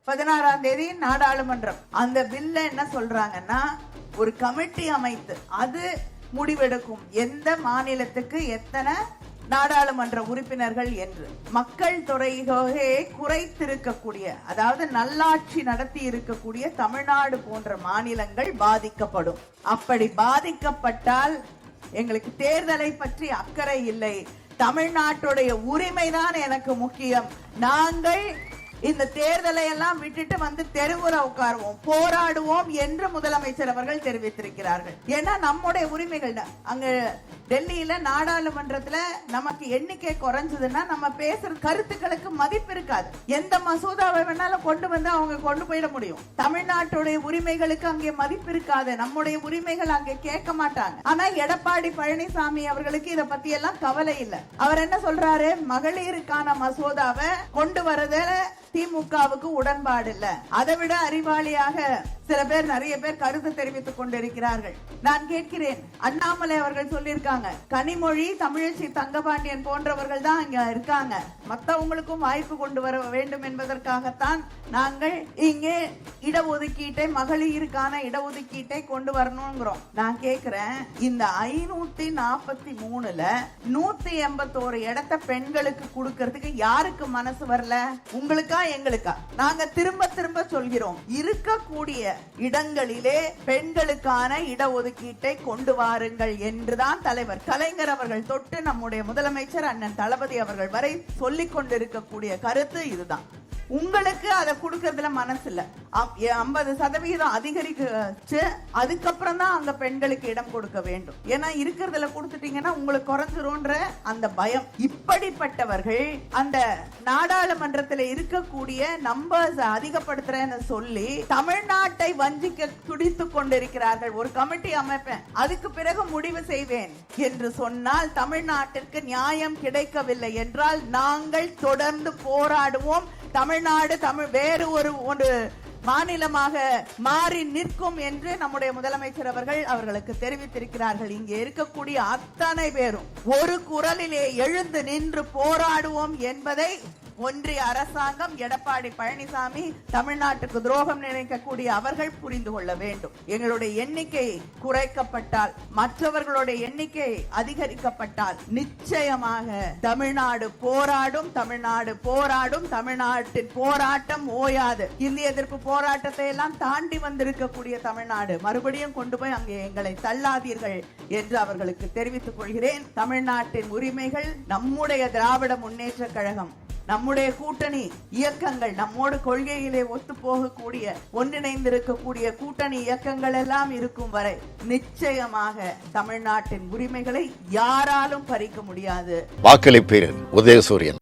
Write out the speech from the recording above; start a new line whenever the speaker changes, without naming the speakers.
16ஆம் தேதி நாடாளுமன்றம் அந்த பில்ல என்ன சொல்றாங்கன்னா, ஒரு கமிட்டி அமைத்து அது முடிவெடுக்கும் எந்த மாநிலத்துக்கு எத்தனை நாடாளுமன்ற உறுப்பினர்கள் என்று. மக்கள் தொகையை குறைத்திருக்கக்கூடிய, அதாவது நல்லாட்சி நடத்தி இருக்கக்கூடிய தமிழ்நாடு போன்ற மாநிலங்கள் பாதிக்கப்படும். அப்படி பாதிக்கப்பட்டால் எங்களுக்கு தேர்தலை பற்றி அக்கறை இல்லை, தமிழ்நாட்டுடைய உரிமைதான் எனக்கு முக்கியம், நாங்கள் இந்த தேர்தலை எல்லாம் விட்டுட்டு வந்து தெருவுல உட்காருவோம், போராடுவோம் என்று முதலமைச்சர் அவர்கள் தெரிவித்திருக்கிறார்கள். ஏன்னா நம்முடைய உரிமைகள் அங்க டெல்லியில நாடாளுமன்றத்துல நமக்கு எண்ணிக்கை குறைஞ்சதுன்னா நம்ம பேசுற கருத்துக்களுக்கு மதிப்பு இருக்காது. எந்த மசோதாவை வேணாலும் கொண்டு வந்து அவங்க கொண்டு போயிட முடியும். தமிழ்நாட்டுடைய உரிமைகளுக்கு அங்கே மதிப்பு இருக்காது, நம்முடைய உரிமைகள் அங்கே கேட்க மாட்டாங்க. ஆனா எடப்பாடி பழனிசாமி அவர்களுக்கு இத பத்தி எல்லாம் கவலை இல்லை. அவர் என்ன சொல்றாரு, மகளிருக்கான மசோதாவை கொண்டு வரத திமுகவுக்கு உடன்பாடு இல்ல. அதை விட அறிவாளியாக சில பேர், நிறைய பேர் கருத்து தெரிவித்துக் கொண்டிருக்கிறார்கள். நான் கேட்கிறேன், அண்ணாமலை அவர்கள் சொல்லியிருக்காங்க, கனிமொழி, தமிழச்சி தங்கபாண்டியன் போன்றவர்கள் தான் இங்க இருக்காங்க, மற்றவங்களுக்கும் வாய்ப்பு கொண்டு வர வேண்டும் என்பதற்காகத்தான் நாங்கள் இங்கே இடஒதுக்கீட்டை, மகளிருக்கான இடஒதுக்கீட்டை கொண்டு வரணுங்கிறோம். நான் கேட்கிறேன், இந்த 543ல 181 இடத்தை பெண்களுக்கு கொடுக்கறதுக்கு யாருக்கு மனசு வரல? உங்களுக்கா எங்களுக்கா? நாங்க திரும்ப திரும்ப சொல்கிறோம், இருக்கக்கூடிய இடங்களிலே பெண்களுக்கான இடஒதுக்கீட்டை கொண்டு வாருங்கள் என்றுதான் தலைவர் கலைஞர் அவர்கள் தொட்டு நம்முடைய முதலமைச்சர் அண்ணன் தளபதி அவர்கள் வரை சொல்லிக் கொண்டிருக்கக்கூடிய கருத்து இதுதான். உங்களுக்கு அதை கொடுக்கறதுல மனசு இல்ல. 50% அதிகரிச்சு அதுக்கப்புறம் தான் அங்க பெண்களுக்கு இடம் கொடுக்க வேண்டும். ஏன்னா இருக்கிறதுல கொடுத்துட்டீங்கன்னா உங்களுக்கு குறைஞ்சிரும்ன்ற அந்த பயம். இப்படிப்பட்டவர்கள் அந்த நாடாளுமன்றத்தில் இருக்கக்கூடிய நம்பர்ஸ் அதிகப்படுத்துறேன்னு சொல்லி தமிழ்நாட்டை வஞ்சிக்க துடித்துக் கொண்டிருக்கிறார்கள். ஒரு கமிட்டி அமைப்பேன், அதுக்கு பிறகு முடிவு செய்வேன் என்று சொன்னால் தமிழ்நாட்டிற்கு நியாயம் கிடைக்கவில்லை என்றால் நாங்கள் தொடர்ந்து போராடுவோம். தமிழ்நாடு வேறு ஒரு மாநிலமாக மாறி நிற்கும் என்று நம்முடைய முதலமைச்சர் அவர்களுக்கு தெரிவித்திருக்கிறார்கள். இங்கே இருக்கக்கூடிய அத்தனை பேரும் ஒரு குரலிலே எழுந்து நின்று போராடுவோம் என்பதை ஒன்றிய அரசாங்கம், எடப்பாடி பழனிசாமி, தமிழ்நாட்டுக்கு துரோகம் நினைக்கக்கூடிய அவர்கள் புரிந்து கொள்ள வேண்டும். எங்களுடைய எண்ணிக்கை குறைக்கப்பட்டால், மற்றவர்களுடைய எண்ணிக்கை அதிகரிக்கப்பட்டால் நிச்சயமாக தமிழ்நாடு போராடும், தமிழ்நாடு போராடும், தமிழ்நாட்டின் போராட்டம் ஓயாது. இந்திய எதிர்ப்பு போராட்டத்தை எல்லாம் தாண்டி வந்திருக்கக்கூடிய தமிழ்நாடு மறுபடியும் கொண்டு போய் அங்கே எங்களை தள்ளாதீர்கள் என்று அவர்களுக்கு தெரிவித்துக் கொள்கிறேன். தமிழ்நாட்டின் உரிமைகள் நம்முடைய திராவிட முன்னேற்ற கழகம், நம்முடைய கூட்டணி இயக்கங்கள், நம்மோடு கொள்கையிலே ஒத்து போகக்கூடிய, ஒன்றிணைந்திருக்கக்கூடிய கூட்டணி இயக்கங்கள் எல்லாம் இருக்கும் வரை நிச்சயமாக தமிழ்நாட்டின் உரிமைகளை யாராலும் பறிக்க முடியாது.
வாக்களிப்பீர் உதயசூரியன்.